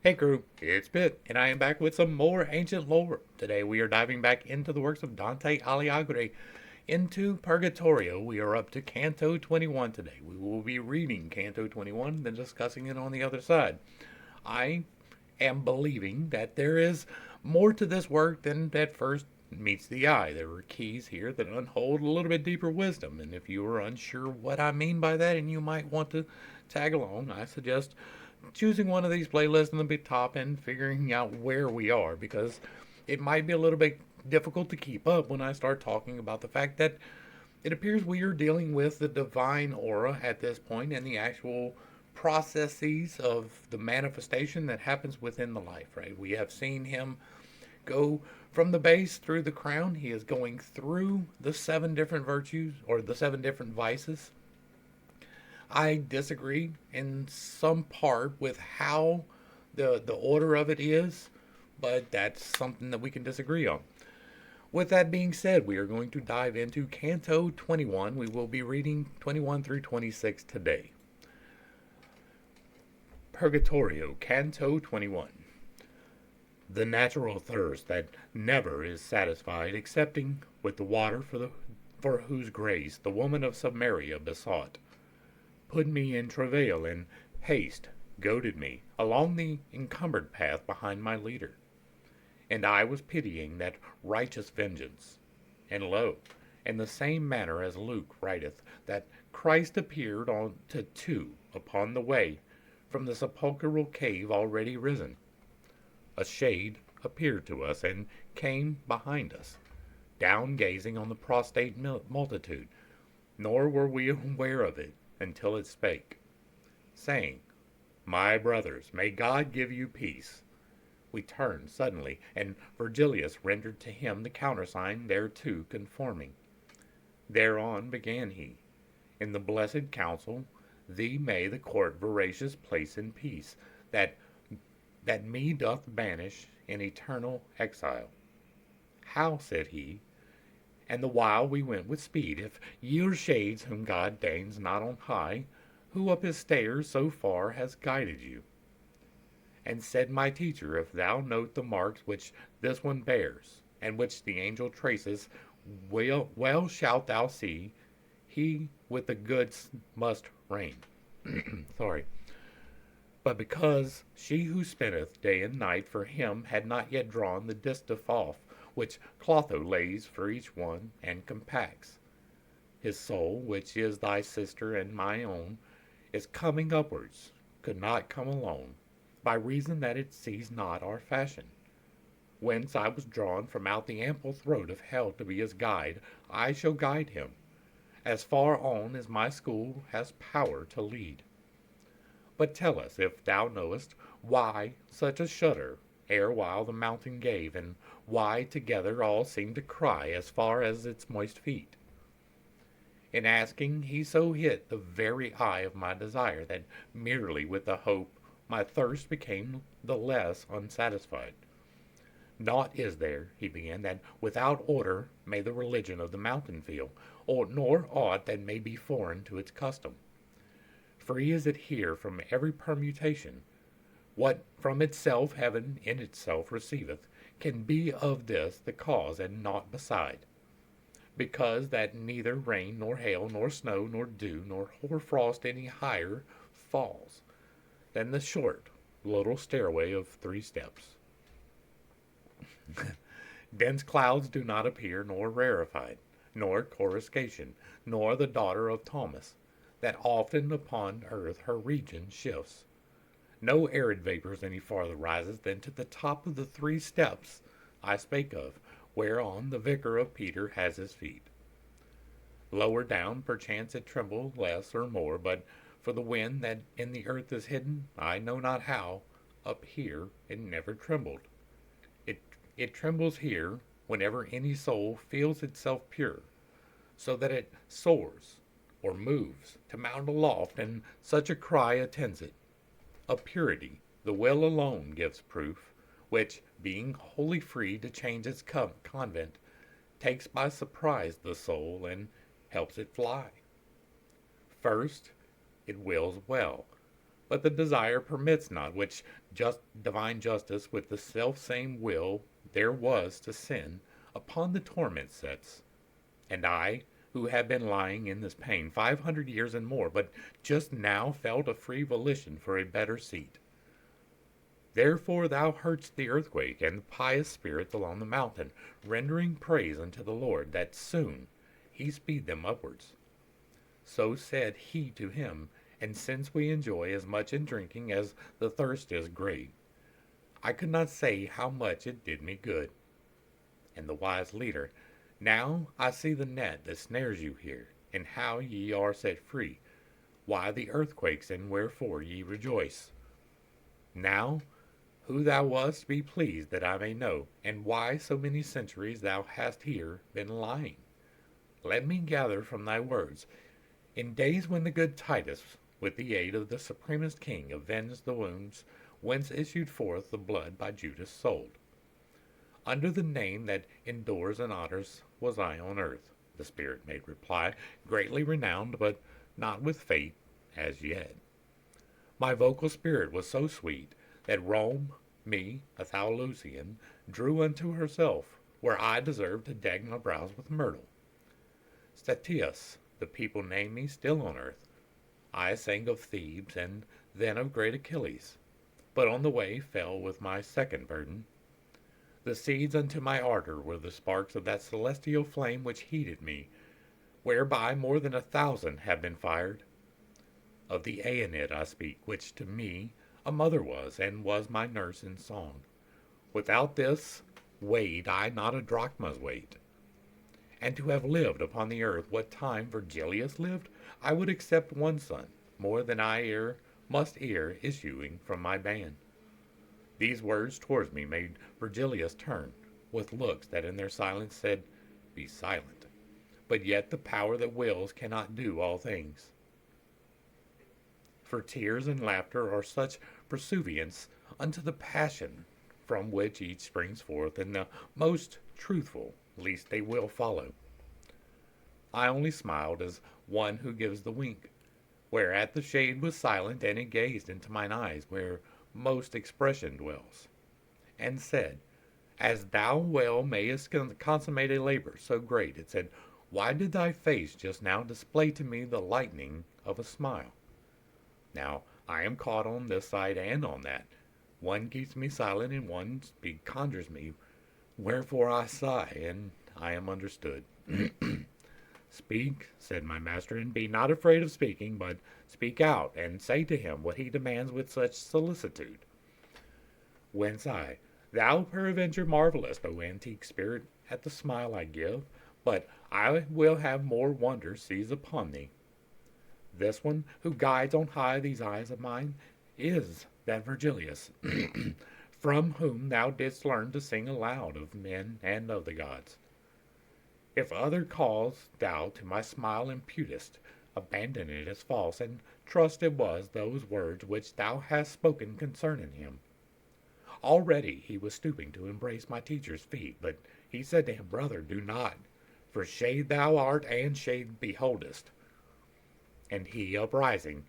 Hey crew, it's Pitt, and I am back with some more ancient lore. Today we are diving back into the works of Dante Alighieri, into Purgatorio. We are up to Canto 21 today. We will be reading Canto 21, then discussing it on the other side. I am believing that there is more to this work than at first meets the eye. There are keys here that unhold a little bit deeper wisdom, and if you are unsure what I mean by that and you might want to tag along, I suggest choosing one of these playlists in the top and figuring out where we are because it might be a little bit difficult to keep up when I start talking about the fact that it appears we are dealing with the divine aura at this point and the actual processes of the manifestation that happens within the life, right? We have seen him go from the base through the crown. He is going through the seven different virtues or the seven different vices. I disagree in some part with how the order of it is, but that's something that we can disagree on. With that being said, we are going to dive into Canto 21. We will be reading 21 through 26 today. Purgatorio, Canto 21. The natural thirst that never is satisfied excepting with the water for whose grace the woman of Samaria besought, put me in travail, and haste goaded me along the encumbered path behind my leader. And I was pitying that righteous vengeance. And lo, in the same manner as Luke writeth, that Christ appeared on to two upon the way from the sepulchral cave already risen. A shade appeared to us and came behind us, down gazing on the prostrate multitude, nor were we aware of it until it spake, saying, My brothers, may God give you peace. We turned suddenly, and Virgilius rendered to him the countersign thereto conforming. Thereon began he, In the blessed counsel, thee may the court voracious place in peace, that me doth banish in eternal exile. How, said he, and the while we went with speed, if ye are shades whom God deigns not on high, who up his stairs so far has guided you? And said my teacher, if thou note the marks which this one bears, and which the angel traces, well shalt thou see, he with the goods must reign. Sorry. But because she who spinneth day and night for him had not yet drawn the distaff off, which Clotho lays for each one, and compacts. His soul, which is thy sister and my own, is coming upwards, could not come alone, by reason that it sees not our fashion. Whence I was drawn from out the ample throat of hell to be his guide, I shall guide him, as far on as my school has power to lead. But tell us, if thou knowest, why such a shudder erewhile the mountain gave, and why together all seemed to cry as far as its moist feet. In asking, he so hit the very eye of my desire, that merely with the hope my thirst became the less unsatisfied. Naught is there, he began, that without order may the religion of the mountain feel, nor aught that may be foreign to its custom. Free is it here from every permutation. What from itself heaven in itself receiveth, can be of this the cause, and naught beside. Because that neither rain, nor hail, nor snow, nor dew, nor hoar-frost any higher falls than the short little stairway of 3 steps. Dense clouds do not appear, nor rarefied, nor coruscation, nor the daughter of Thomas, that often upon earth her region shifts. No arid vapors any farther rises than to the top of the 3 steps I spake of, whereon the vicar of Peter has his feet. Lower down, perchance it tremble less or more, but for the wind that in the earth is hidden, I know not how, up here it never trembled. It trembles here whenever any soul feels itself pure, so that it soars or moves to mount aloft, and such a cry attends it. Of purity the will alone gives proof, which, being wholly free to change its convent, takes by surprise the soul, and helps it fly. First, it wills well, but the desire permits not, which just divine justice with the self-same will there was to sin, upon the torment sets. And I, who have been lying in this pain 500 years and more, but just now felt a free volition for a better seat. Therefore thou heardst the earthquake and the pious spirits along the mountain, rendering praise unto the Lord, that soon he speed them upwards. So said he to him, and since we enjoy as much in drinking as the thirst is great, I could not say how much it did me good. And the wise leader, now I see the net that snares you here, and how ye are set free, why the earthquakes, and wherefore ye rejoice. Now who thou wast be pleased that I may know, and why so many centuries thou hast here been lying. Let me gather from thy words. In days when the good Titus, with the aid of the supremest king, avenged the wounds whence issued forth the blood by Judas sold. Under the name that endures and honors was I on earth, the spirit made reply, greatly renowned, but not with fate as yet. My vocal spirit was so sweet that Rome, me, a Thaulusian, drew unto herself, where I deserved to deck my brows with myrtle. Statius, the people name me still on earth. I sang of Thebes, and then of great Achilles, but on the way fell with my second burden. The seeds unto my ardor were the sparks of that celestial flame which heated me, whereby more than 1,000 have been fired. Of the Aeonid I speak, which to me a mother was, and was my nurse in song. Without this weighed I not a drachma's weight. And to have lived upon the earth what time Virgilius lived, I would accept one son, more than I must issuing from my band. These words towards me made Virgilius turn, with looks that in their silence said, Be silent. But yet the power that wills cannot do all things. For tears and laughter are such pursuivants unto the passion from which each springs forth, and the most truthful, least they will follow. I only smiled as one who gives the wink, whereat the shade was silent, and it gazed into mine eyes, where most expression dwells, and said, As thou well mayest consummate a labor so great, it said, Why did thy face just now display to me the lightning of a smile? Now I am caught on this side and on that. One keeps me silent, and one conjures me, wherefore I sigh, and I am understood. Speak, said my master, and be not afraid of speaking, but speak out, and say to him what he demands with such solicitude. Whence I, Thou peradventure marvelest, O antique spirit, at the smile I give, but I will have more wonder seize upon thee. This one, who guides on high these eyes of mine, is that Virgilius, from whom thou didst learn to sing aloud of men and of the gods. If other cause thou to my smile imputest, abandon it as false, and trust it was those words which thou hast spoken concerning him. Already he was stooping to embrace my teacher's feet, but he said to him, Brother, do not, for shade thou art, and shade beholdest. And he, uprising,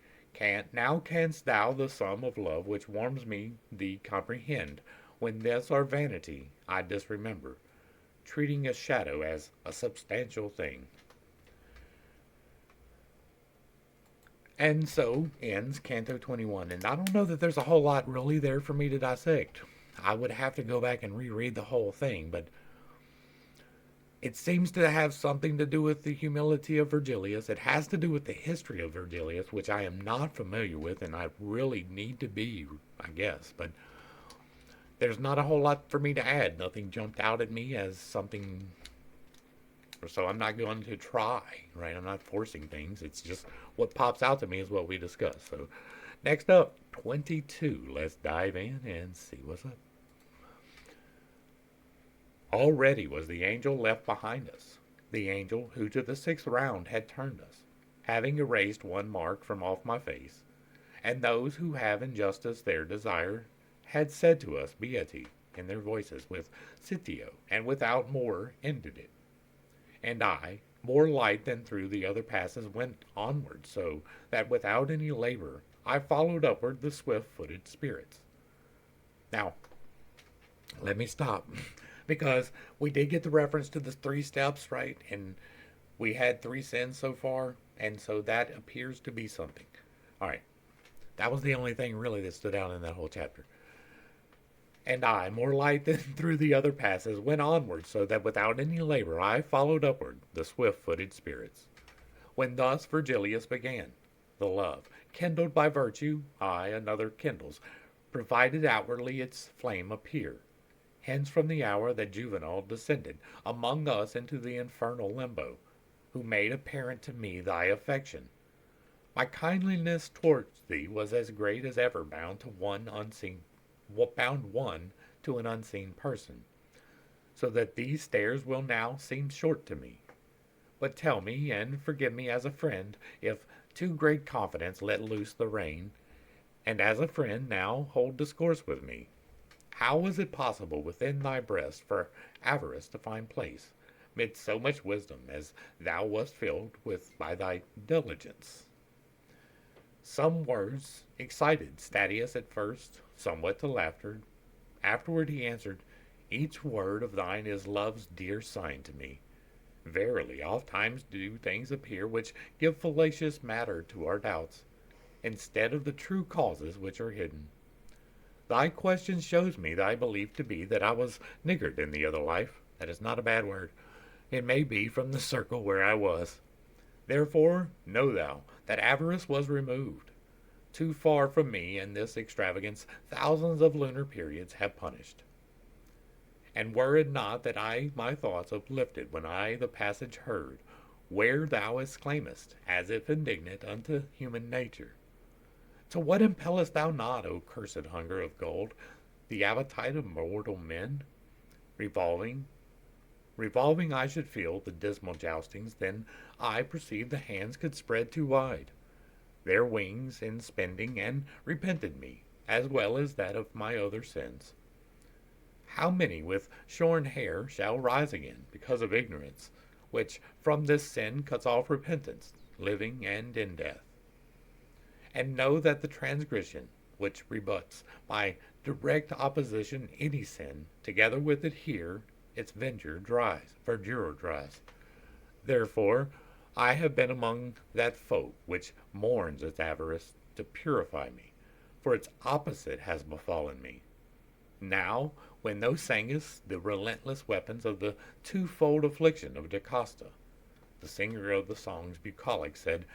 now canst thou the sum of love which warms me thee comprehend, when this our vanity I disremember, treating a shadow as a substantial thing. And so ends Canto 21, and I don't know that there's a whole lot really there for me to dissect. I would have to go back and reread the whole thing, but it seems to have something to do with the humility of Virgilius. It has to do with the history of Virgilius, which I am not familiar with, and I really need to be, I guess. But there's not a whole lot for me to add. Nothing jumped out at me as something, so I'm not going to try, right? I'm not forcing things. It's just what pops out to me is what we discuss. So next up, 22. Let's dive in and see what's up. Already was the angel left behind us, the angel who to the 6th round had turned us, having erased one mark from off my face, and those who have in justice their desire had said to us beati in their voices with Sitio, and without more ended it. And I, more light than through the other passes, went onward, so that without any labor I followed upward the swift-footed spirits. Now, let me stop because we did get the reference to the three steps, right? And we had three sins so far, and so that appears to be something. All right, that was the only thing really that stood out in that whole chapter. And I, more light than through the other passes, went onward, so that without any labor I followed upward the swift-footed spirits. When thus Virgilius began, the love, kindled by virtue, aye, another kindles, provided outwardly its flame appear. Hence from the hour that Juvenal descended among us into the infernal limbo, who made apparent to me thy affection. My kindliness towards thee was as great as ever bound one to an unseen person, so that these stairs will now seem short to me. But tell me, and forgive me as a friend, if too great confidence let loose the rein, and as a friend now hold discourse with me. How was it possible within thy breast for avarice to find place, mid so much wisdom as thou wast filled with by thy diligence? Some words excited Statius at first, somewhat to laughter. Afterward he answered, each word of thine is love's dear sign to me. Verily, oft times do things appear which give fallacious matter to our doubts, instead of the true causes which are hidden. Thy question shows me thy belief to be that I was niggard in the other life. That is not a bad word. It may be from the circle where I was. Therefore, know thou that avarice was removed. Too far from me in this extravagance thousands of lunar periods have punished. And were it not that I my thoughts uplifted when I the passage heard, where thou exclaimest, as if indignant unto human nature, to what impellest thou not, O cursed hunger of gold, the appetite of mortal men? Revolving, revolving I should feel the dismal joustings, then I perceived the hands could spread too wide, their wings in spending, and repented me, as well as that of my other sins. How many with shorn hair shall rise again, because of ignorance, which from this sin cuts off repentance, living and in death? And know that the transgression, which rebuts by direct opposition any sin, together with it here, its verdure dries. Therefore, I have been among that folk which mourns its avarice to purify me, for its opposite has befallen me. Now, when thou sangest the relentless weapons of the twofold affliction of Jocasta, the singer of the songs bucolic said,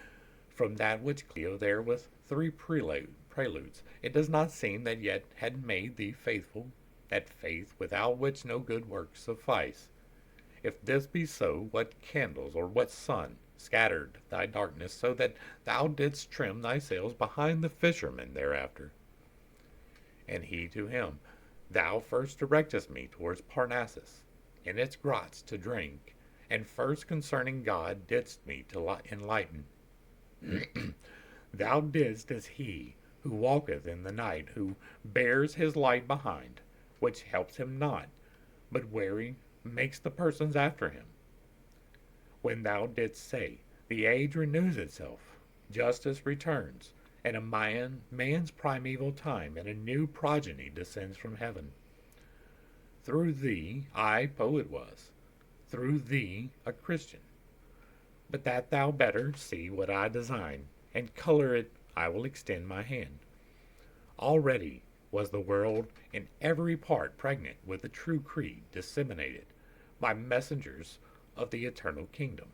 from that which Cleo there with three preludes, it does not seem that yet had made thee faithful, that faith without which no good works suffice. If this be so, what candles or what sun scattered thy darkness, so that thou didst trim thy sails behind the fishermen thereafter? And he to him, thou first directest me towards Parnassus, in its grots to drink, and first concerning God didst me to enlighten. Thou didst as he who walketh in the night, who bears his light behind, which helps him not, but wary makes the persons after him. When thou didst say, the age renews itself, justice returns, and a man's primeval time and a new progeny descends from heaven. Through thee I poet was, through thee a Christian. But that thou better see what I design, and color it, I will extend my hand. Already was the world in every part pregnant with the true creed disseminated by messengers of the eternal kingdom.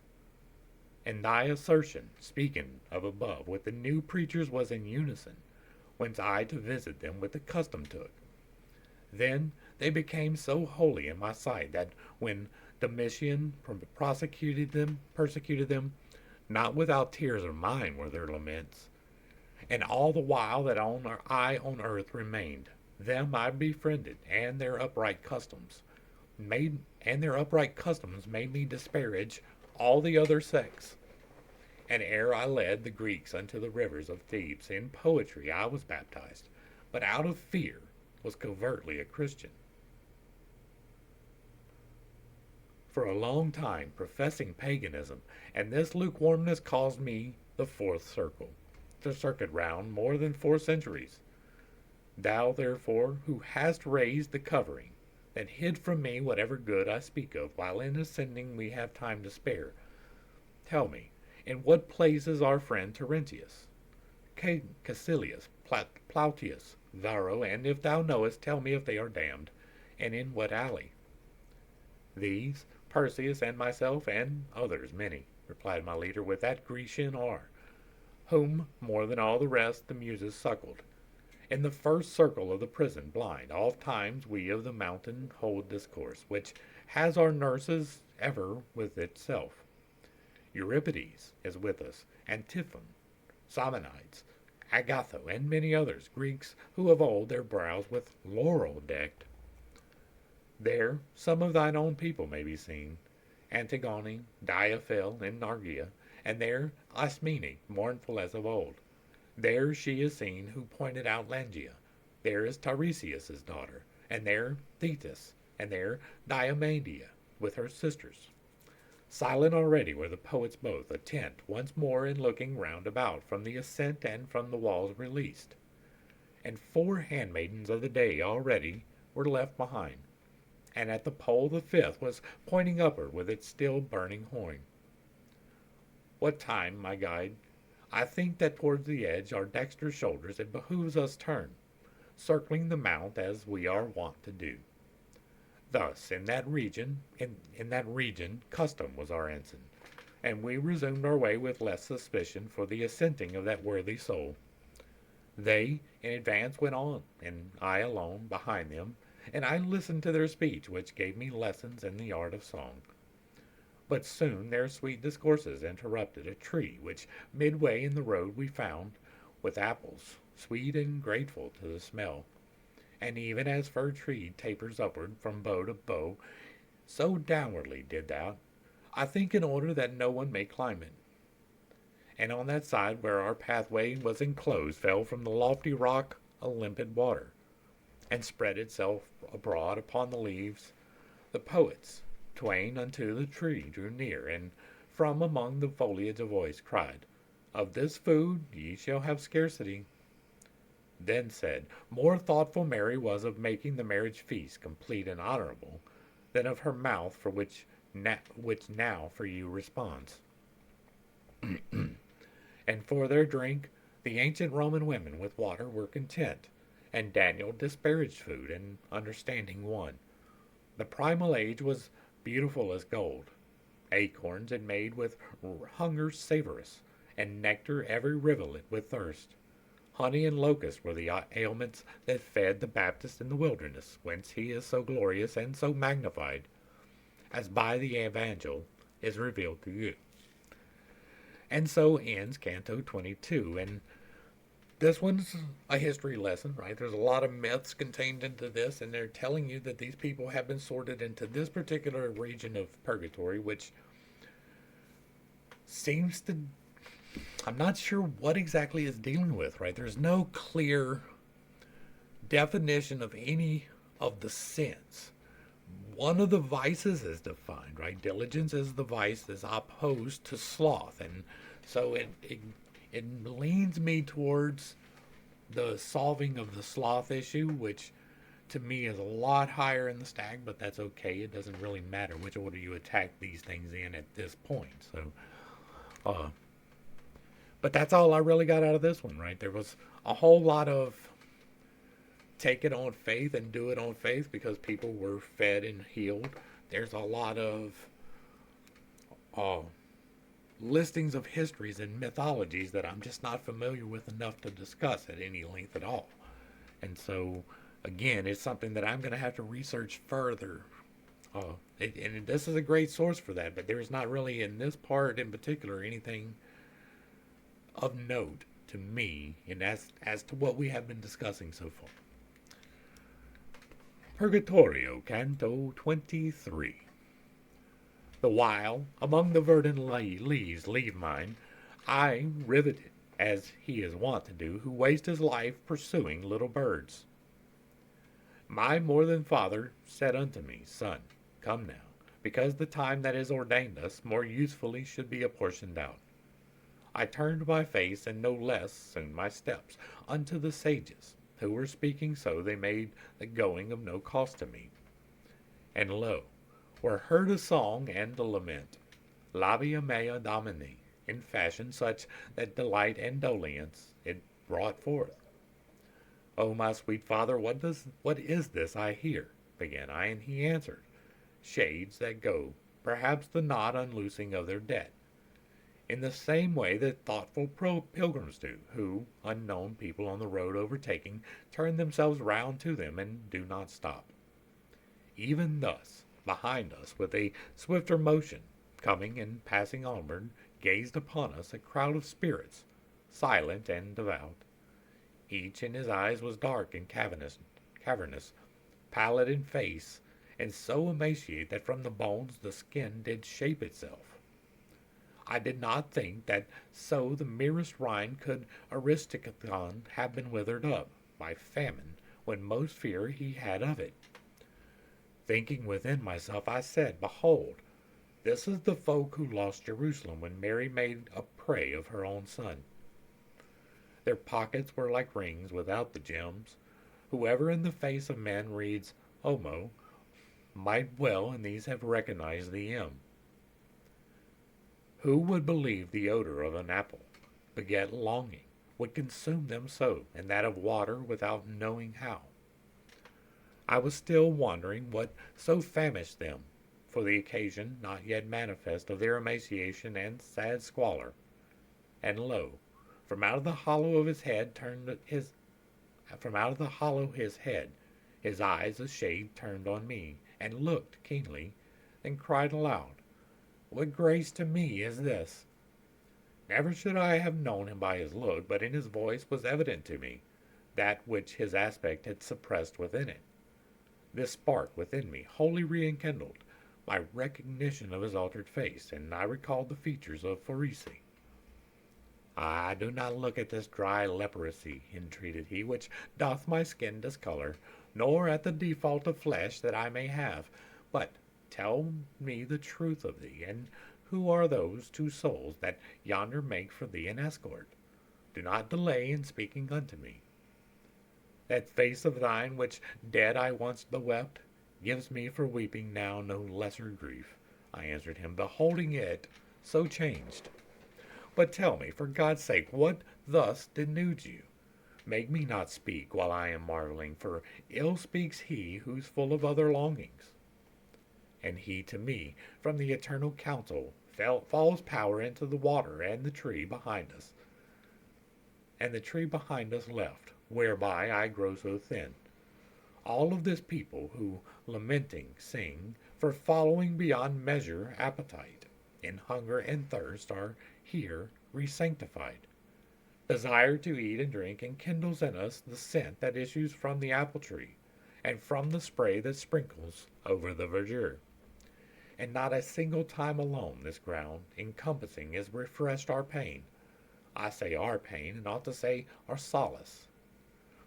And thy assertion, speaking of above, with the new preachers was in unison, whence I to visit them with the custom took. Then they became so holy in my sight that when Domitian persecuted them, not without tears of mine were their laments. And all the while that I on earth remained, them I befriended, and their upright customs made me disparage all the other sects. And ere I led the Greeks unto the rivers of Thebes, in poetry I was baptized, but out of fear was covertly a Christian. For a long time professing paganism, and this lukewarmness caused me the fourth circle. the circuit round more than 4 centuries. Thou, therefore, who hast raised the covering, that hid from me whatever good I speak of, while in ascending we have time to spare, tell me, in what place is our friend Terentius, Caecilius, Plautius, Varro, and if thou knowest, tell me if they are damned, and in what alley? These, Perseus, and myself, and others many, replied my leader, with that Grecian R, whom, more than all the rest, the Muses suckled. In the first circle of the prison, blind, oft times we of the mountain hold discourse, which has our nurses ever with itself. Euripides is with us, and Typhon, Simonides, Agatho, and many others, Greeks, who of old their brows with laurel decked. There some of thine own people may be seen, Antigone, Diaphil, and Nargia, and there Ismene, mournful as of old. There she is seen who pointed out Langia. There is Tiresias' daughter, and there Thetis, and there Diomedia with her sisters. Silent already were the poets both, attent once more in looking round about, from the ascent and from the walls released. And 4 handmaidens of the day already were left behind, and at the pole the 5th was pointing upward with its still burning horn. What time, my guide? I think that towards the edge, our dexterous shoulders, it behooves us turn, circling the mount as we are wont to do. Thus, in that region, custom was our ensign, and we resumed our way with less suspicion for the assenting of that worthy soul. They in advance went on, and I alone behind them, and I listened to their speech, which gave me lessons in the art of song. But soon their sweet discourses interrupted a tree which midway in the road we found, with apples, sweet and grateful to the smell. And even as fir tree tapers upward from bough to bough, so downwardly did that, I think in order that no one may climb it. And on that side where our pathway was enclosed fell from the lofty rock a limpid water, and spread itself abroad upon the leaves. The poets, twain unto the tree, drew near, and from among the foliage a voice cried, Of this food ye shall have scarcity. Then said, more thoughtful Mary was of making the marriage feast complete and honorable, than of her mouth, for which now for you responds. And for their drink, the ancient Roman women with water were content, and Daniel disparaged food, and understanding won. The primal age was beautiful as gold. Acorns it made with hunger savorous, and nectar every rivulet with thirst. Honey and locusts were the ailments that fed the Baptist in the wilderness, whence he is so glorious and so magnified, as by the evangel is revealed to you. And so ends Canto 22, and this one's a history lesson, right? There's a lot of myths contained into this, and they're telling you that these people have been sorted into this particular region of Purgatory, which seems to... I'm not sure what exactly it's dealing with, right? There's no clear definition of any of the sins. One of the vices is defined, right? Diligence is the vice that's opposed to sloth, and so it leans me towards the solving of the sloth issue, which to me is a lot higher in the stack, but that's okay. It doesn't really matter which order you attack these things in at this point. So, but that's all I really got out of this one, right? There was a whole lot of take it on faith and do it on faith because people were fed and healed. There's a lot of listings of histories and mythologies that I'm just not familiar with enough to discuss at any length at all. And so, again, it's something that I'm going to have to research further. And this is a great source for that, but there's not really in this part in particular anything of note to me and as to what we have been discussing so far. Purgatorio, Canto 23. The while, among the verdant leaves leave mine, I riveted, as he is wont to do, who waste his life pursuing little birds. My more than father said unto me, Son, come now, because the time that is ordained us more usefully should be apportioned out. I turned my face, and no less in my steps, unto the sages, who were speaking so they made the going of no cost to me. And lo, were heard a song and a lament, Labia mea Domini, in fashion such that delight and dolence it brought forth. O my sweet father, what is this I hear? Began I, and he answered, Shades that go, perhaps the not unloosing of their debt, in the same way that thoughtful pilgrims do, who, unknown people on the road overtaking, turn themselves round to them and do not stop. Even thus, behind us, with a swifter motion, coming and passing onward, gazed upon us a crowd of spirits, silent and devout. Each in his eyes was dark and cavernous, pallid in face, and so emaciate that from the bones the skin did shape itself. I did not think that so the merest rind could Aristicon have been withered up by famine, when most fear he had of it. Thinking within myself, I said, Behold, this is the folk who lost Jerusalem when Mary made a prey of her own son. Their pockets were like rings without the gems. Whoever in the face of men reads Homo might well in these have recognized the M. Who would believe the odor of an apple beget longing, would consume them so, and that of water without knowing how? I was still wondering what so famished them, for the occasion not yet manifest of their emaciation and sad squalor. And lo, from out of the hollow of his head his eyes a shade turned on me, and looked keenly, then cried aloud, What grace to me is this? Never should I have known him by his look, but in his voice was evident to me that which his aspect had suppressed within it. This spark within me wholly re-enkindled my recognition of his altered face, and I recalled the features of Pharisee. Ah, do not look at this dry leprosy, entreated he, which doth my skin discolor, nor at the default of flesh that I may have, but tell me the truth of thee, and who are those two souls that yonder make for thee an escort? Do not delay in speaking unto me. That face of thine, which dead I once bewept, gives me for weeping now no lesser grief, I answered him, beholding it so changed. But tell me, for God's sake, what thus denudes you? Make me not speak while I am marveling, for ill speaks he who's full of other longings. And he to me, from the eternal counsel, falls power into the water and the tree behind us, left, whereby I grow so thin. All of this people who, lamenting, sing, for following beyond measure appetite, in hunger and thirst, are here re-sanctified. Desire to eat and drink enkindles in us the scent that issues from the apple tree, and from the spray that sprinkles over the verdure. And not a single time alone this ground encompassing is refreshed our pain. I say our pain, and ought to say our solace.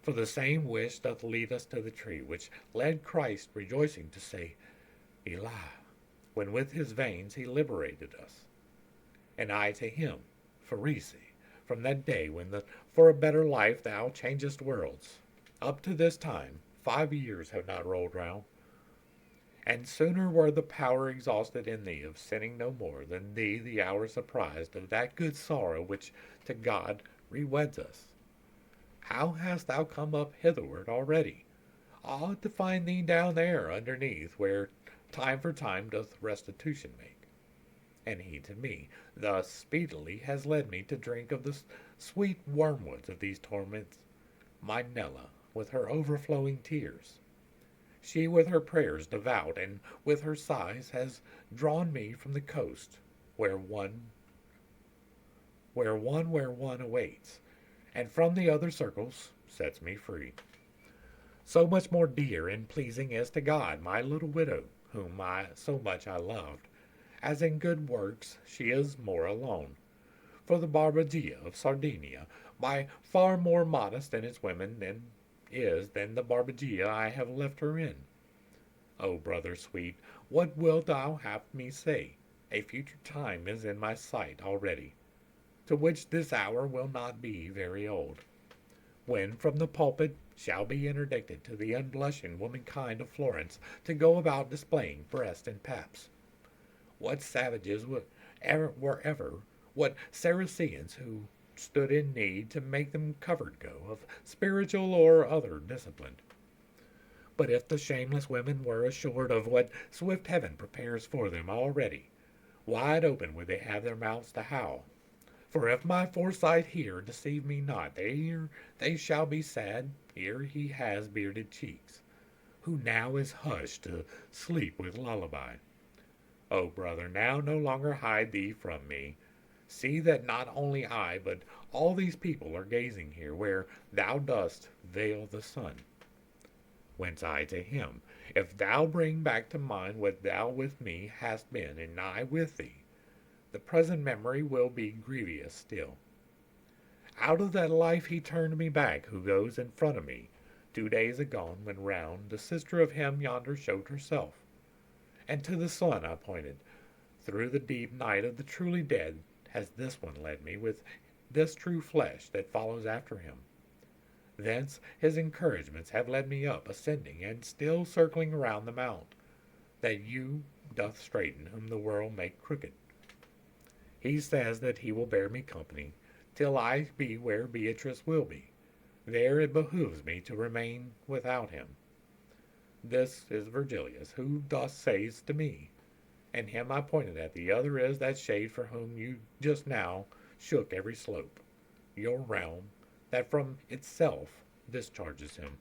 For the same wish doth lead us to the tree, which led Christ rejoicing to say, Eli, when with his veins he liberated us. And I to him, Pharisee, from that day when for a better life thou changest worlds. Up to this time 5 years have not rolled round, and sooner were the power exhausted in thee of sinning no more than thee the hour surprised of that good sorrow which to God reweds us. How hast thou come up hitherward already? I ought to find thee down there underneath, where time for time doth restitution make. And he to me thus speedily has led me to drink of the sweet wormwoods of these torments. My Nella, with her overflowing tears, she with her prayers devout, and with her sighs, has drawn me from the coast, where one awaits, and from the other circles sets me free. So much more dear and pleasing is to God my little widow, whom so much I loved, as in good works she is more alone. For the Barbagia of Sardinia, by far more modest in its women than the Barbagia I have left her in. O brother sweet, what wilt thou have me say? A future time is in my sight already. to which this hour will not be very old, when from the pulpit shall be interdicted to the unblushing womankind of Florence to go about displaying breast and paps. What savages were ever, what Saracens who stood in need to make them covered go of spiritual or other discipline. But if the shameless women were assured of what swift heaven prepares for them already, wide open would they have their mouths to howl. For if my foresight here deceive me not, they shall be sad ere he has bearded cheeks, who now is hushed to sleep with lullaby. O brother, now no longer hide thee from me. See that not only I, but all these people are gazing here, where thou dost veil the sun. Whence I to him, if thou bring back to mind what thou with me hast been, and I with thee, the present memory will be grievous still. Out of that life he turned me back, who goes in front of me. 2 days agone, when round the sister of him yonder showed herself, and to the sun I pointed. Through the deep night of the truly dead has this one led me, with this true flesh that follows after him. Thence his encouragements have led me up, ascending, and still circling around the mount, that you doth straighten whom the world make crooked. He says that he will bear me company, till I be where Beatrice will be. There it behooves me to remain without him. This is Virgilius, who thus says to me, and him I pointed at. The other is that shade for whom you just now shook every slope, your realm, that from itself discharges him.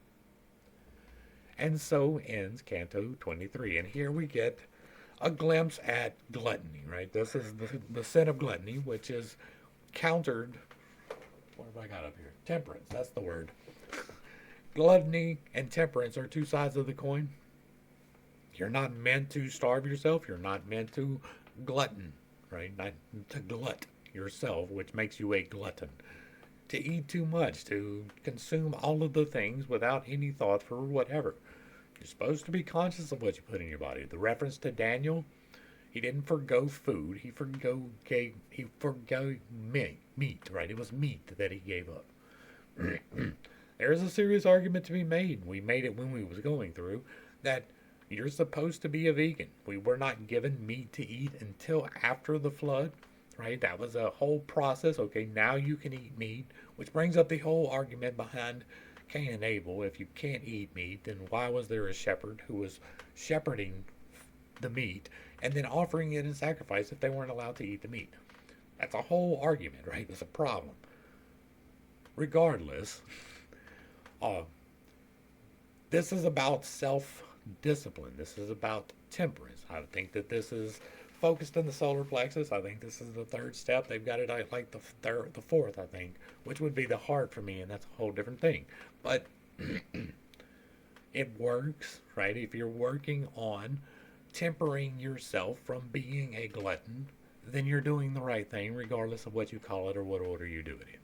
And so ends Canto 23. And here we get a glimpse at gluttony, right? This is the sin of gluttony, which is countered. What have I got up here? Temperance, that's the word. Gluttony and temperance are two sides of the coin. You're not meant to starve yourself. You're not meant to glutton, right? Not to glut yourself, which makes you a glutton. To eat too much, to consume all of the things without any thought for whatever. You're supposed to be conscious of what you put in your body. The reference to Daniel, he didn't forgo food. He forgo meat, right? It was meat that he gave up. There's a serious argument to be made. We made it when we was going through that you're supposed to be a vegan. We were not given meat to eat until after the flood, right? That was a whole process. Okay, now you can eat meat, which brings up the whole argument behind Cain and Abel. If you can't eat meat, then why was there a shepherd who was shepherding the meat and then offering it in sacrifice if they weren't allowed to eat the meat? That's a whole argument, right? It's a problem. Regardless, this is about self-discipline. This is about temperance. I think that this is focused in the solar plexus. I think this is the third step. They've got it like the fourth, I think, which would be the heart for me, and that's a whole different thing. But it works, right? If you're working on tempering yourself from being a glutton, then you're doing the right thing, regardless of what you call it or what order you do it in.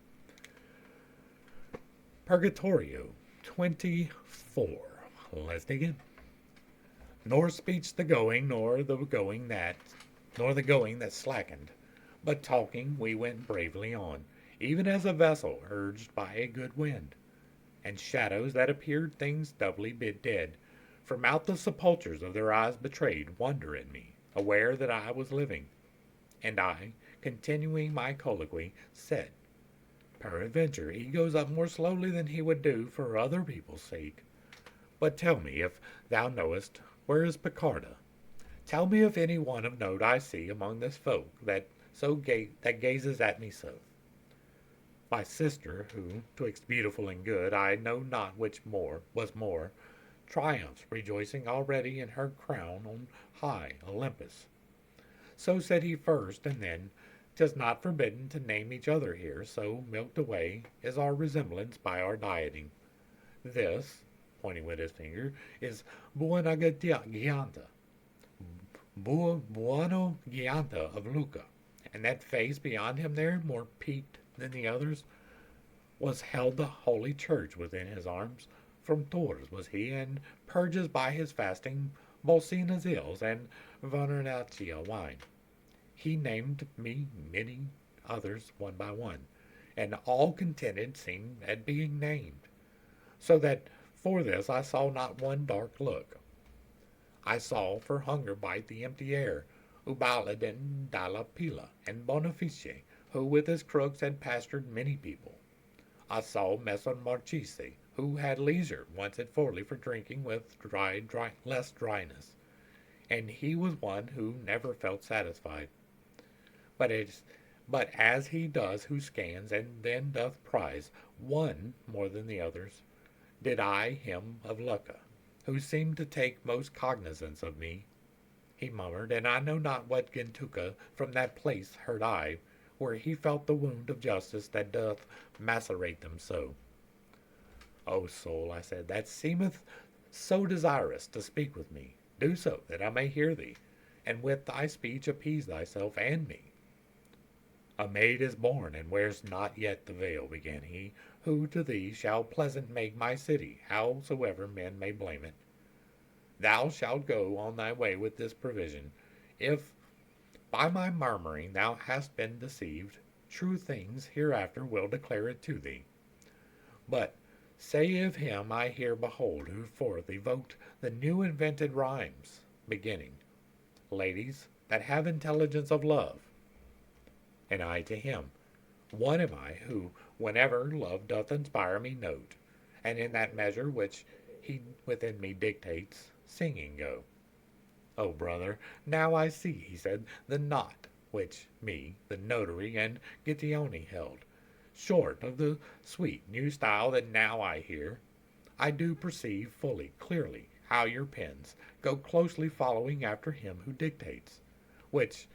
Purgatory 24. Let's dig in. Nor speech the going, nor the going that slackened, but talking we went bravely on, even as a vessel urged by a good wind, and shadows that appeared things doubly bid dead, from out the sepulchres of their eyes betrayed wonder at me, aware that I was living. And I, continuing my colloquy, said, Peradventure he goes up more slowly than he would do for other people's sake. But tell me, if thou knowest, where is Picarda? Tell me if any one of note I see among this folk that gazes at me so. My sister, who, twixt beautiful and good, I know not which was more, triumphs, rejoicing already in her crown on high Olympus. So said he first, and then, 'tis not forbidden to name each other here, so milked away is our resemblance by our dieting. This, pointing with his finger, is Buona Gianta, Buono Gianta of Lucca, and that face beyond him there, more peaked than the others, was held the holy church within his arms. From Tours was he, and purges by his fasting Bolsina's ills and Vernaccia wine. He named me many others one by one, and all contented seemed at being named, so that for this I saw not one dark look. I saw for hunger bite the empty air, Ubaladin Dalla Pila and Bonifice, who with his crooks had pastured many people. I saw Messon Marchese, who had leisure once at Forlì for drinking with less dryness, and he was one who never felt satisfied. But as he does who scans and then doth prize one more than the others, did I him of Lucca, who seemed to take most cognizance of me. He murmured, and I know not what Gentuca from that place heard I, where he felt the wound of justice that doth macerate them so. O soul, I said, that seemeth so desirous to speak with me, do so, that I may hear thee, and with thy speech appease thyself and me. A maid is born, and wears not yet the veil, began he, who to thee shall pleasant make my city, howsoever men may blame it. Thou shalt go on thy way with this provision. If by my murmuring thou hast been deceived, true things hereafter will declare it to thee. But say of him I here behold, who forth evoked the new invented rhymes, beginning, ladies that have intelligence of love. And I to him, one am I, who, whenever love doth inspire me, note, and in that measure which he within me dictates, singing go. O brother, now I see, he said, the knot which me, the notary, and Gittione held, short of the sweet new style that now I hear. I do perceive fully, clearly, how your pens go closely following after him who dictates, which,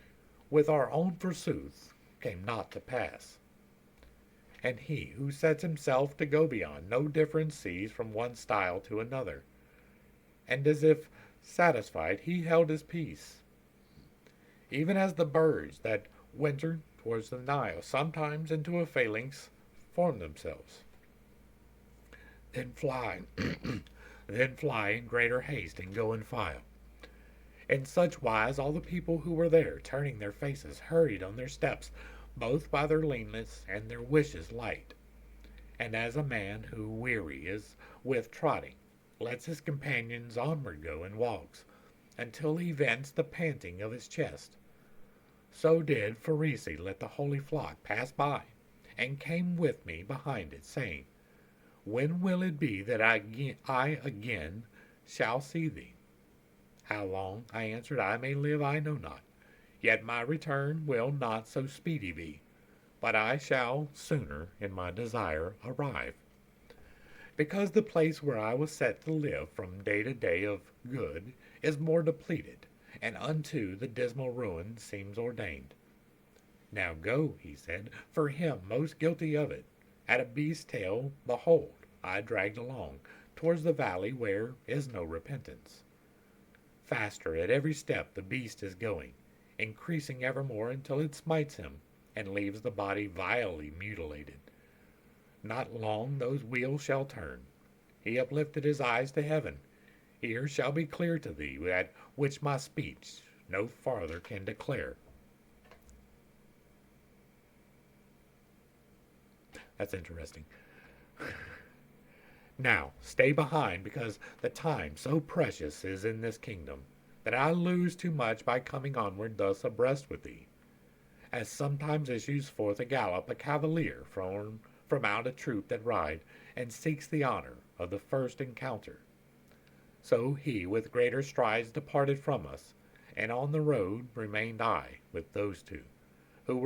with our own forsooth, came not to pass. And he who sets himself to go beyond no difference sees from one style to another, and as if satisfied he held his peace, even as the birds that winter towards the Nile sometimes into a phalanx form themselves, then fly, then fly in greater haste and go in file. In such wise all the people who were there, turning their faces, hurried on their steps, both by their leanness and their wishes light. And as a man who weary is with trotting, lets his companions onward go and walks, until he vents the panting of his chest, so did Pharisee let the holy flock pass by, and came with me behind it, saying, When will it be that I again shall see thee? How long, I answered, I may live I know not, yet my return will not so speedy be, but I shall sooner in my desire arrive. Because the place where I was set to live from day to day of good is more depleted, and unto the dismal ruin seems ordained. Now go, he said, for him most guilty of it. At a beast's tail, behold, I dragged along, towards the valley where is no repentance. Faster at every step the beast is going, increasing evermore until it smites him, and leaves the body vilely mutilated. Not long those wheels shall turn. He uplifted his eyes to heaven. Ears shall be clear to thee, that which my speech no farther can declare. That's interesting. Now, stay behind, because the time so precious is in this kingdom, that I lose too much by coming onward thus abreast with thee. As sometimes issues forth a gallop a cavalier from out a troop that ride, and seeks the honor of the first encounter. So he with greater strides departed from us, and on the road remained I with those two, who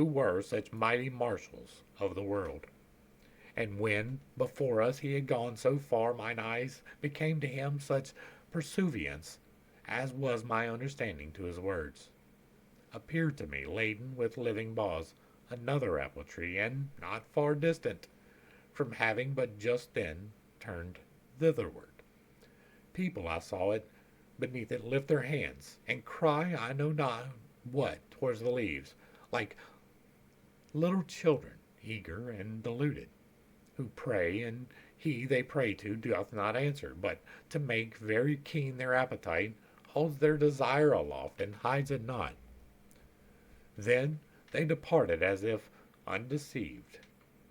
were such mighty marshals of the world. And when before us he had gone so far, mine eyes became to him such pursuivants, as was my understanding to his words. Appeared to me, laden with living boughs, another apple tree, and not far distant, from having but just then turned thitherward. People, I saw it, beneath it lift their hands, and cry I know not what towards the leaves, like little children, eager and deluded, who pray, and he they pray to doth not answer, but to make very keen their appetite, holds their desire aloft, and hides it not. Then they departed as if undeceived.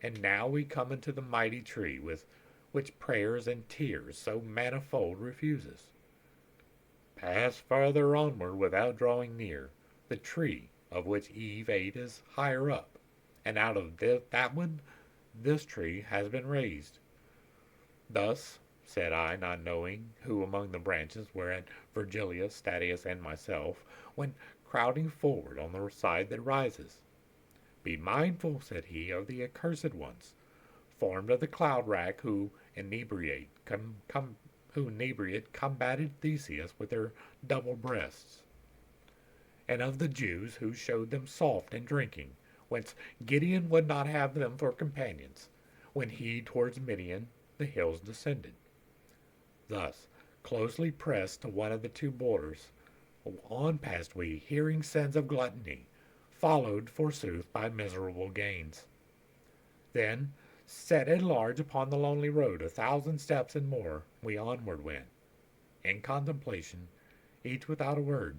And now we come into the mighty tree with which prayers and tears so manifold refuses. Pass farther onward without drawing near. The tree of which Eve ate is higher up, and out of that one this tree has been raised. Thus, said I, not knowing who among the branches were at Virgilius, Statius, and myself, went crowding forward on the side that rises. Be mindful, said he, of the accursed ones, formed of the cloud rack, who inebriate combated Theseus with their double breasts, and of the Jews who showed them soft in drinking, whence Gideon would not have them for companions, when he towards Midian the hills descended. Thus, closely pressed to one of the two borders, on passed we, hearing sins of gluttony, followed, forsooth, by miserable gains. Then, set at large upon the lonely road, 1,000 steps and more, we onward went, in contemplation, each without a word.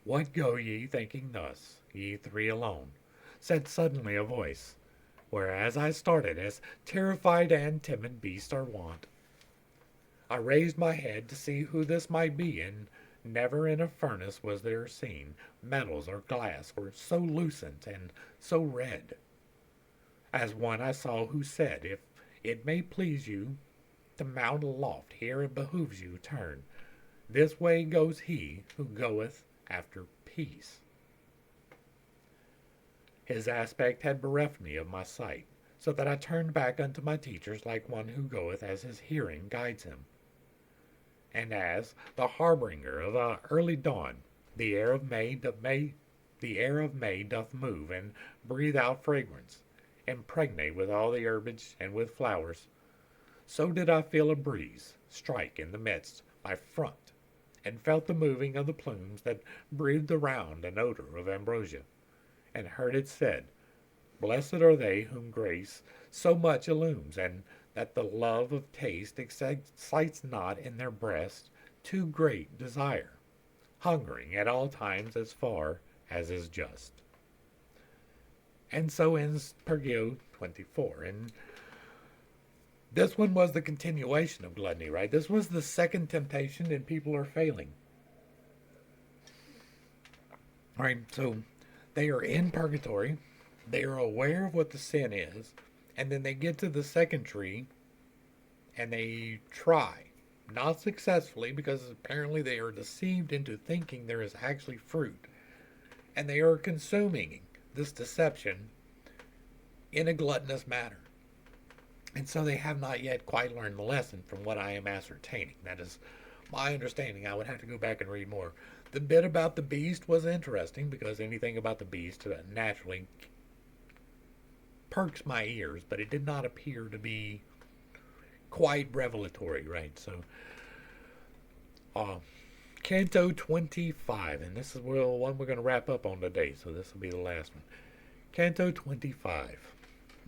What go ye thinking thus, ye three alone? Said suddenly a voice, whereas I started, as terrified and timid beasts are wont. I raised my head to see who this might be, and never in a furnace was there seen metals or glass were so lucent and so red. As one I saw who said, if it may please you to mount aloft, here it behooves you turn. This way goes he who goeth after peace. His aspect had bereft me of my sight, so that I turned back unto my teachers like one who goeth as his hearing guides him. And as the harbinger of early dawn, the air of May doth move and breathe out fragrance, impregnate with all the herbage and with flowers, so did I feel a breeze strike in the midst my front, and felt the moving of the plumes that breathed around an odor of ambrosia, and heard it said, Blessed are they whom grace so much illumes, and that the love of taste excites not in their breasts too great desire, hungering at all times as far as is just. And so ends Purgatory 24. And this one was the continuation of gluttony, right? This was the second temptation, and people are failing. All right, so they are in purgatory. They are aware of what the sin is. And then they get to the second tree, and they try. Not successfully, because apparently they are deceived into thinking there is actually fruit. And they are consuming this deception in a gluttonous manner. And so they have not yet quite learned the lesson from what I am ascertaining. That is my understanding. I would have to go back and read more. The bit about the beast was interesting, because anything about the beast naturally perks my ears, but it did not appear to be quite revelatory, right? So, Canto 25, and this is one we're going to wrap up on today, so this will be the last one. Canto 25.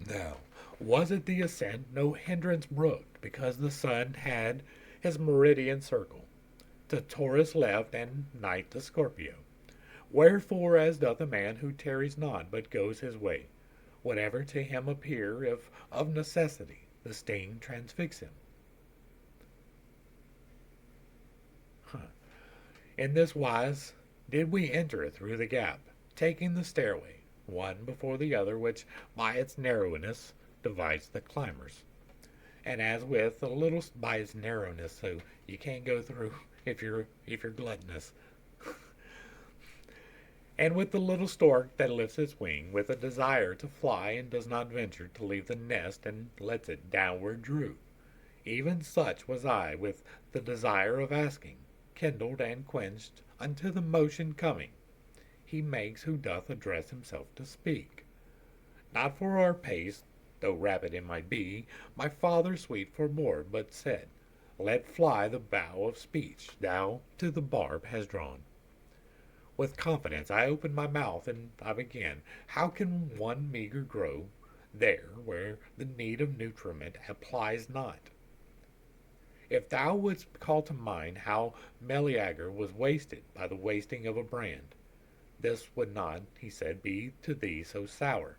Now, was it the ascent no hindrance brooked, because the sun had his meridian circle, to Taurus left, and night to Scorpio? Wherefore, as doth a man who tarries not, but goes his way, whatever to him appear, if of necessity the sting transfix him. In this wise did we enter through the gap, taking the stairway, one before the other, which by its narrowness divides the climbers. And as with a little by its narrowness, so you can't go through if you're gluttonous. And with the little stork that lifts its wing with a desire to fly, and does not venture to leave the nest, and lets it downward droop, even such was I with the desire of asking, kindled and quenched unto the motion coming. He makes who doth address himself to speak. Not for our pace, though rapid it might be, my father sweet forbore, but said, Let fly the bow of speech thou to the barb hast drawn. With confidence I opened my mouth, and I began, How can one meager grow there where the need of nutriment applies not? If thou wouldst call to mind how Meleager was wasted by the wasting of a brand, This would not, he said, be to thee so sour.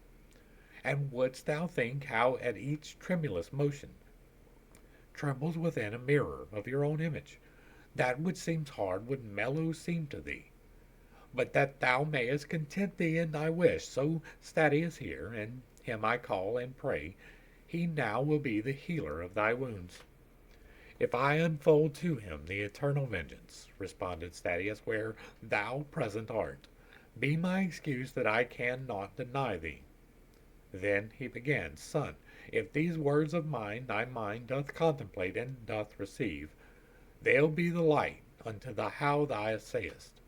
And wouldst thou think how at each tremulous motion trembles within a mirror of your own image, that which seems hard would mellow seem to thee? But that thou mayest content thee in thy wish, so Steady is here, and him I call and pray, he now will be the healer of thy wounds. If I unfold to him the eternal vengeance, responded Statius, where thou present art, be my excuse that I can not deny thee. Then he began, Son, if these words of mine thy mind doth contemplate and doth receive, they'll be the light unto the how thou sayest.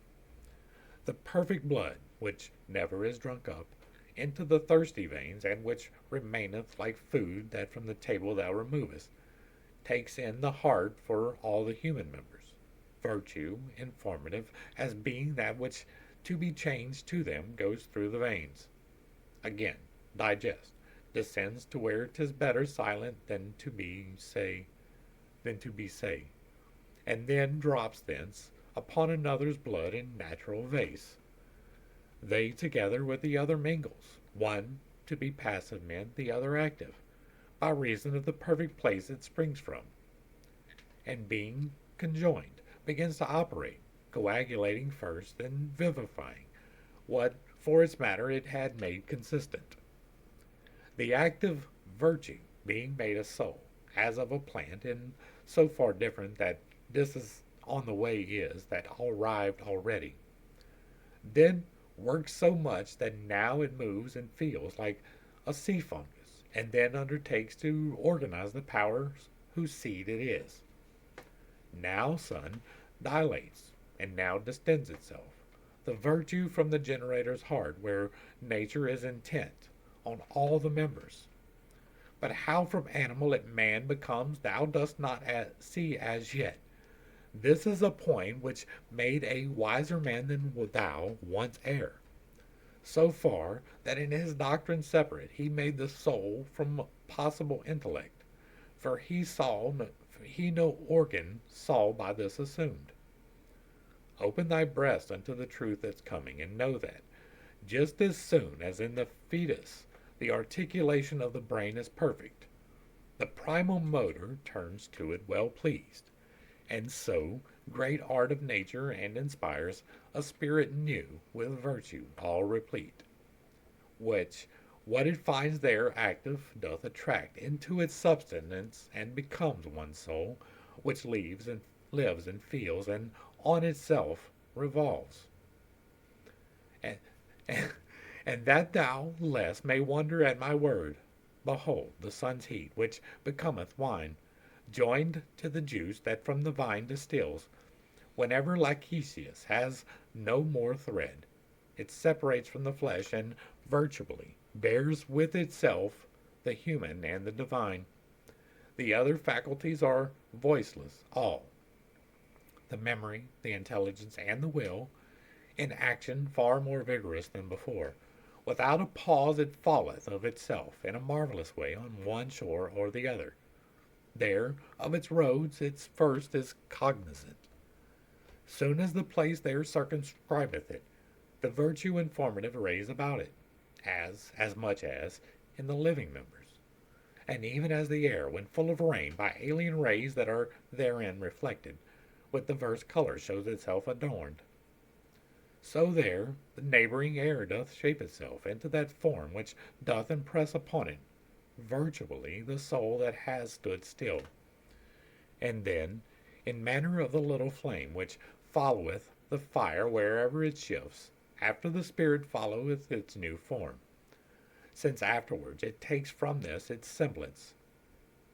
The perfect blood, which never is drunk up, into the thirsty veins, and which remaineth like food that from the table thou removest, takes in the heart for all the human members, virtue informative, as being that which to be changed to them goes through the veins. Again, digest, descends to where 'tis better silent than to be say, and then drops thence upon another's blood in natural vase. They together with the other mingles, one to be passive meant, the other active, by reason of the perfect place it springs from, and being conjoined, begins to operate, coagulating first, then vivifying, what for its matter it had made consistent. The active virtue being made a soul, as of a plant, and so far different that this is on the way is, that arrived already, then works so much that now it moves and feels like a sea fungus, and then undertakes to organize the powers whose seed it is. Now, son, dilates, and now distends itself, the virtue from the generator's heart, where nature is intent on all the members. But how from animal it man becomes, thou dost not see as yet. This is a point which made a wiser man than thou once err, so far that in his doctrine separate he made the soul from possible intellect, for he no organ saw by this assumed. Open thy breast unto the truth that's coming, and know that, just as soon as in the fetus the articulation of the brain is perfect, the primal motor turns to it well pleased, and so great art of nature, and inspires a spirit new with virtue all replete, which what it finds there active doth attract into its substance, and becomes one soul, which lives and feels, and on itself revolves. And, and, and that thou less may wonder at my word, behold the sun's heat, which becometh wine, joined to the juice that from the vine distills, whenever Lachesis has no more thread, it separates from the flesh, and virtually bears with itself the human and the divine. The other faculties are voiceless, all, the memory, the intelligence, and the will, in action far more vigorous than before. Without a pause it falleth of itself in a marvelous way on one shore or the other. There, of its roads, its first is cognizant. Soon as the place there circumscribeth it, the virtue informative rays about it, as much as in the living members, and even as the air, when full of rain, by alien rays that are therein reflected, with diverse colours shows itself adorned. So there the neighbouring air doth shape itself into that form which doth impress upon it virtually the soul that has stood still, and then, in manner of the little flame which followeth the fire wherever it shifts, after the spirit followeth its new form, since afterwards it takes from this its semblance.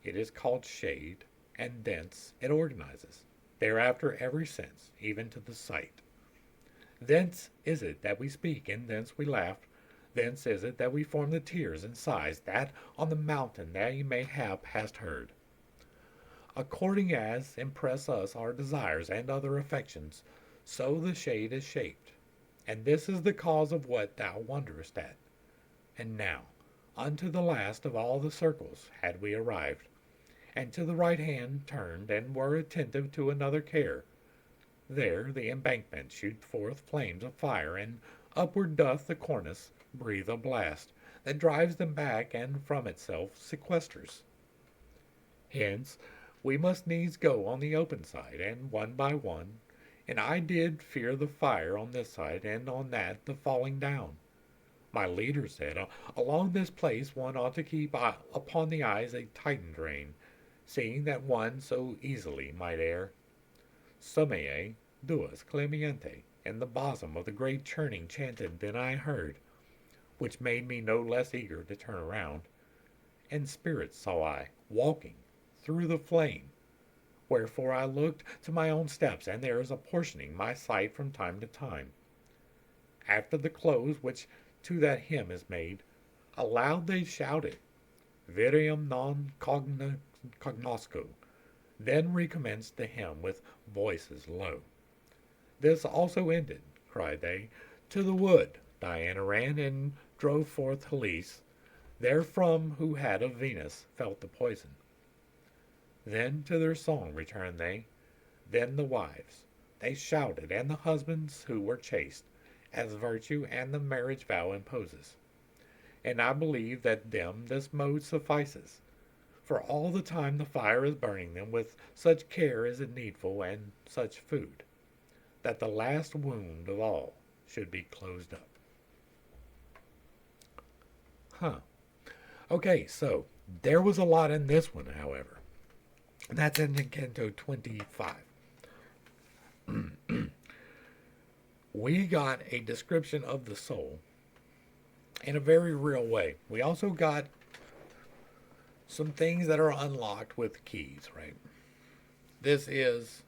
It is called shade, and thence it organizes, thereafter every sense, even to the sight. Thence is it that we speak, and thence we laugh. Thence is it that we form the tears and sighs that on the mountain thou mayhap hast heard. According as impress us our desires and other affections, so the shade is shaped. And this is the cause of what thou wonderest at. And now, unto the last of all the circles had we arrived, and to the right hand turned, and were attentive to another care. There the embankment shoot forth flames of fire, and Upward doth the cornice breathe a blast that drives them back and from itself sequesters. Hence we must needs go on the open side, and one by one, and I did fear the fire on this side, and on that the falling down. My leader said, along this place one ought to keep upon the eyes a tightened rein, seeing that one so easily might err. Somea duas clemente, and the bosom of the great churning chanted then I heard, which made me no less eager to turn around. And spirits saw I, walking through the flame, wherefore I looked to my own steps, and there is apportioning my sight from time to time. After the close which to that hymn is made, aloud they shouted, Virium non cognosco, then recommenced the hymn with voices low. This also ended, cried they, to the wood Diana ran, and drove forth Helise, therefrom who had of Venus felt the poison. Then to their song returned they, then the wives, they shouted, and the husbands who were chaste, as virtue and the marriage vow imposes. And I believe that them this mode suffices, for all the time the fire is burning them with such care is it needful, and such food, that the last wound of all should be closed up. Okay, so there was a lot in this one, however. And that's in Canto 25. We got a description of the soul in a very real way. We also got some things that are unlocked with keys, right? This is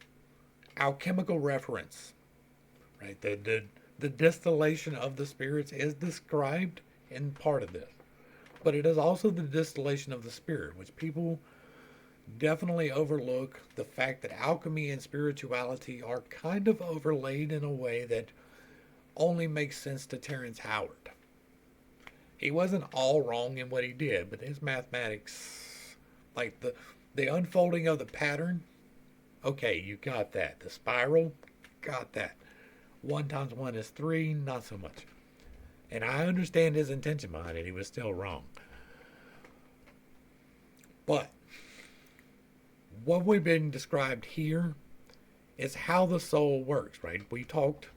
alchemical reference, right? The distillation of the spirits is described in part of this. But it is also the distillation of the spirit, which people definitely overlook the fact that alchemy and spirituality are kind of overlaid in a way that only makes sense to Terence Howard. He wasn't all wrong in what he did, but his mathematics, like the unfolding of the pattern, okay, you got that. The spiral, got that. 1 times 1 is 3, not so much. And I understand his intention behind it. He was still wrong. But what we've been described here is how the soul works, right? We talked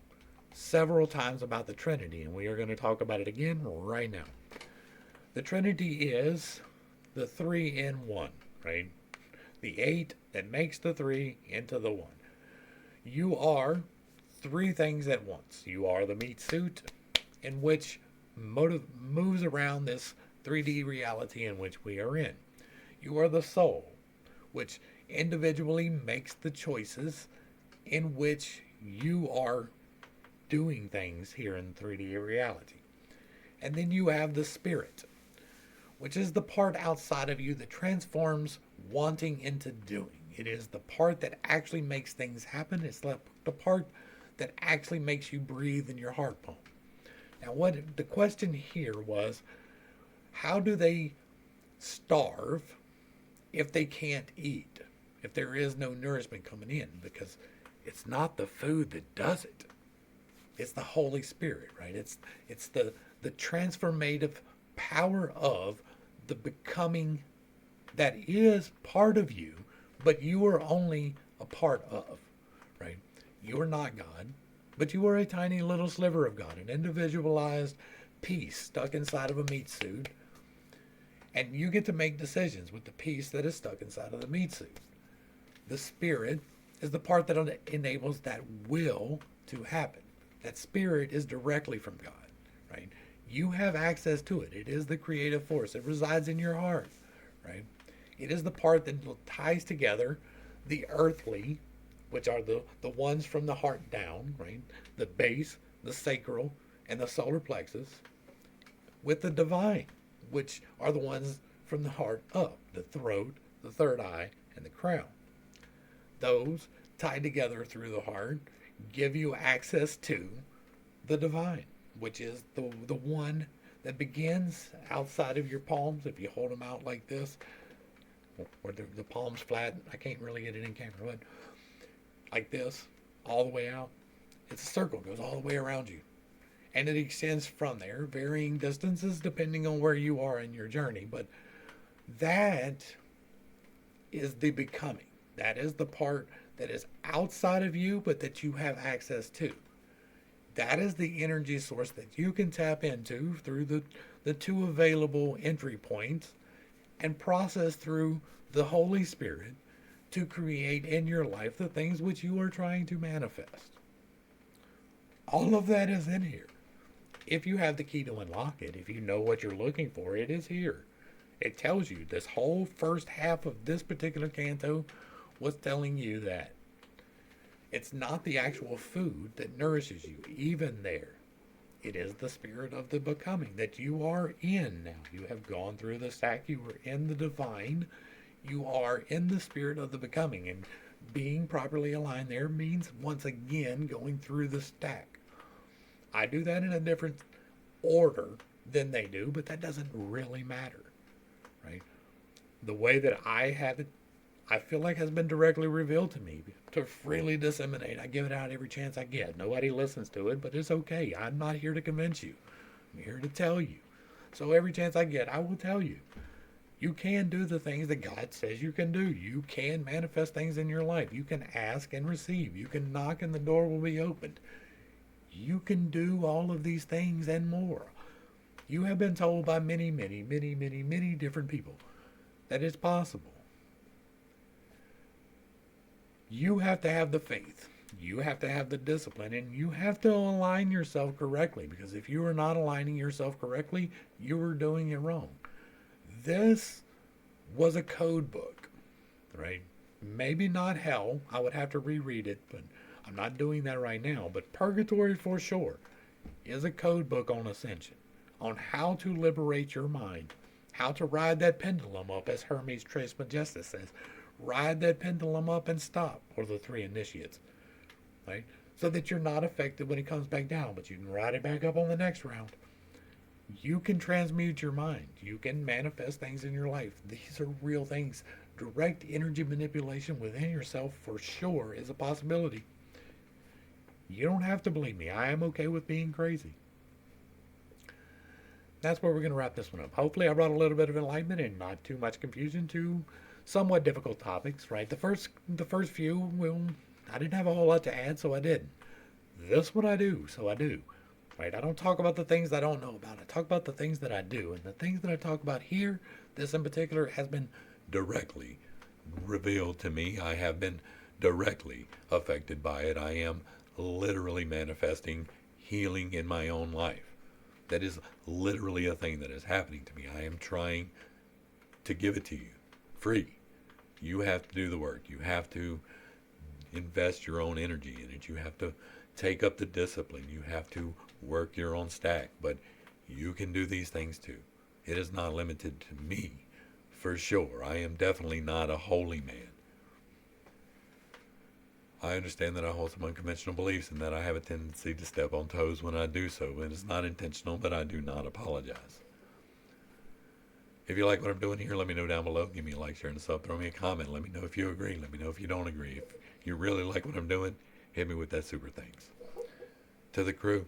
several times about the Trinity, and we are going to talk about it again right now. The Trinity is the 3 in 1, right? The 8 that makes the 3 into the 1. You are 3 things at once. You are the meat suit, in which moves around this 3D reality in which we are in. You are the soul, which individually makes the choices in which you are doing things here in 3D reality. And then you have the spirit, which is the part outside of you that transforms wanting into doing. It is the part that actually makes things happen. It's the part that actually makes you breathe in your heart pump. Now, what the question here was, how do they starve if they can't eat, if there is no nourishment coming in? Because it's not the food that does it. It's the Holy Spirit, right? It's the transformative power of the becoming that is part of you, but you are only a part of, right? You are not God, but you are a tiny little sliver of God, an individualized piece stuck inside of a meat suit. And you get to make decisions with the piece that is stuck inside of the meat suit. The spirit is the part that enables that will to happen. That spirit is directly from God, right? You have access to it. It is the creative force. It resides in your heart, right? It is the part that ties together the earthly, which are the ones from the heart down, right? The base, the sacral, and the solar plexus, with the divine, which are the ones from the heart up, the throat, the third eye, and the crown. Those, tied together through the heart, give you access to the divine, which is the one that begins outside of your palms. If you hold them out like this, or the palms flat, I can't really get it in camera, but like this, all the way out. It's a circle, goes all the way around you. And it extends from there, varying distances depending on where you are in your journey. But that is the becoming. That is the part that is outside of you, but that you have access to. That is the energy source that you can tap into through the two available entry points and process through the Holy Spirit to create in your life the things which you are trying to manifest. All of that is in here. If you have the key to unlock it, if you know what you're looking for, it is here. It tells you this whole first half of this particular canto was telling you that. It's not the actual food that nourishes you, even there. It is the spirit of the becoming that you are in now. You have gone through the stack, you are in the divine, you are in the spirit of the becoming. And being properly aligned there means, once again, going through the stack. I do that in a different order than they do, but that doesn't really matter, right? The way that I have it, I feel like has been directly revealed to me to freely disseminate. I give it out every chance I get. Nobody listens to it, but it's okay. I'm not here to convince you. I'm here to tell you. So every chance I get, I will tell you. You can do the things that God says you can do. You can manifest things in your life. You can ask and receive. You can knock and the door will be opened. You can do all of these things and more. You have been told by many, many, many, many, many different people that it's possible. You have to have the faith. You have to have the discipline, and you have to align yourself correctly, because if you are not aligning yourself correctly, you are doing it wrong. This was a code book, right? Maybe not hell. I would have to reread it, but I'm not doing that right now. But Purgatory, for sure, is a code book on ascension, on how to liberate your mind, how to ride that pendulum up, as Hermes Trismegistus says. Ride that pendulum up and stop, or the three initiates, right? So that you're not affected when it comes back down, but you can ride it back up on the next round. You can transmute your mind. You can manifest things in your life. These are real things. Direct energy manipulation within yourself, for sure, is a possibility. You don't have to believe me. I am okay with being crazy. That's where we're going to wrap this one up. Hopefully I brought a little bit of enlightenment and not too much confusion to somewhat difficult topics, right? The first few, well, I didn't have a whole lot to add, so I didn't. This one I do, so I do. Right? I don't talk about the things I don't know about. I talk about the things that I do. And the things that I talk about here, this in particular, has been directly revealed to me. I have been directly affected by it. I am literally manifesting healing in my own life. That is literally a thing that is happening to me. I am trying to give it to you free. You have to do the work. You have to invest your own energy in it. You have to take up the discipline. You have to work your own stack. But you can do these things too. It is not limited to me, for sure. I am definitely not a holy man. I understand that I hold some unconventional beliefs and that I have a tendency to step on toes when I do so. It is not intentional, but I do not apologize. If you like what I'm doing here, let me know down below. Give me a like, share, and a sub. Throw me a comment. Let me know if you agree. Let me know if you don't agree. If you really like what I'm doing, hit me with that super thanks. To the crew,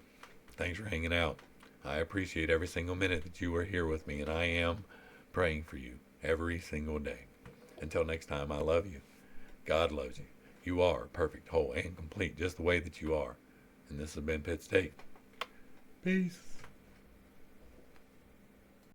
thanks for hanging out. I appreciate every single minute that you are here with me, and I am praying for you every single day. Until next time, I love you. God loves you. You are perfect, whole, and complete, just the way that you are. And this has been Pitt State. Peace.